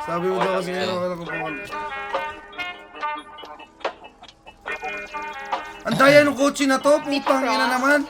Sabi mo daw kasi ako lang kung ang daya ng kotse na to, putang ina naman.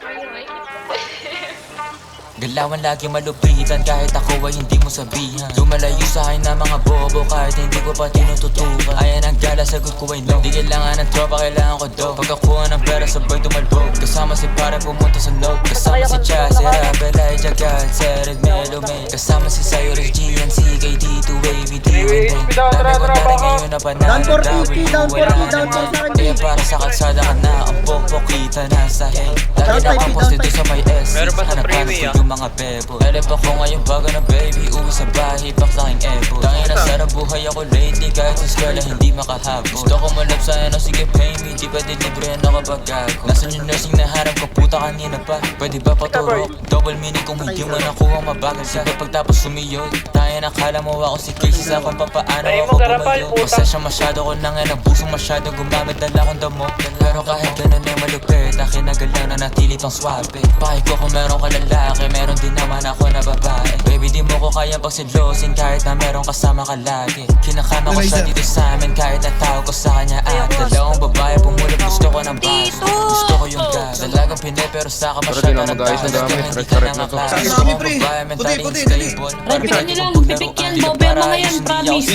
Galawan lagi malupitan kahit ako ay hindi mo sabihan. Lumalayo sa akin na mga bobo kahit hindi ko pa tinututukan. Ayan ang gala, sagot ko ay no. Di kailangan ng tropa, kailangan ko do. Pagkakuha ng pera sabay tumalbog. Kasama si pare pumunta sa no. Kasama si Cha, si Rabel, ay Jagat, Sered, Melo, May. Kasama si Sayo, Reggie, and CKD, 2 Wavy, D-Win. Dami ko na rin ngayon na panalo. Down 40, Kaya para sa kalsada ka na, ang pokpok kita na sa hate. Lagi nakapost dito sa may S. Meron pa sa freeway, Hanap-hanap ko yung mga bebo. Elep ako ngayon bago na baby. Uwi sa bahay, back sa aking ebo. Tangin na sarap buhay ako lately. Kahit sa eskwela hindi makahabol. Gusto ko malap sa ano, sige pay me. Di ba dilibre na kapag gago? Nasaan yung nursing na harap ko, puta kanina pa. Pwede ba paturok? Double meaning kung hindi mo nakuha mabagal ka. Pagtapos sumiyod, tayo nakala mo ako si Casey. Sa kung papaano ako bumayo. Pasensya masyado ko na nga nabusong masyado. Gumamit dala akong damo. Pero kahit ganun ay malupit, akin na galang na natili tong swabe. Pakit ko kung meron ka lalaki, meron din naman ako na babae. Baby di mo ko kayang pagsidlosin kahit na meron kasama ka lagi. Kinakama ko siya dito sa amin kahit natawag ko sa kanya at dalawang babae pumulot, gusto ko ng baso. Gusto ko yung gas, dalagang pinay pero saka masyado na taas. Kaya hindi ka na makas. Gusto kong babae mentally stable. Bibigyan nyo lang, bibigyan mo, pero mga yan, promise.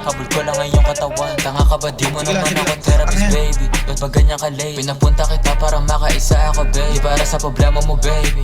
Habol ko lang ngayong katawan. Tanga ka ba, di mo naman ako therapist baby. Ba't ba ganyan ka late? Pinapunta kita para makaisa ako baby. Para sa problema mo baby.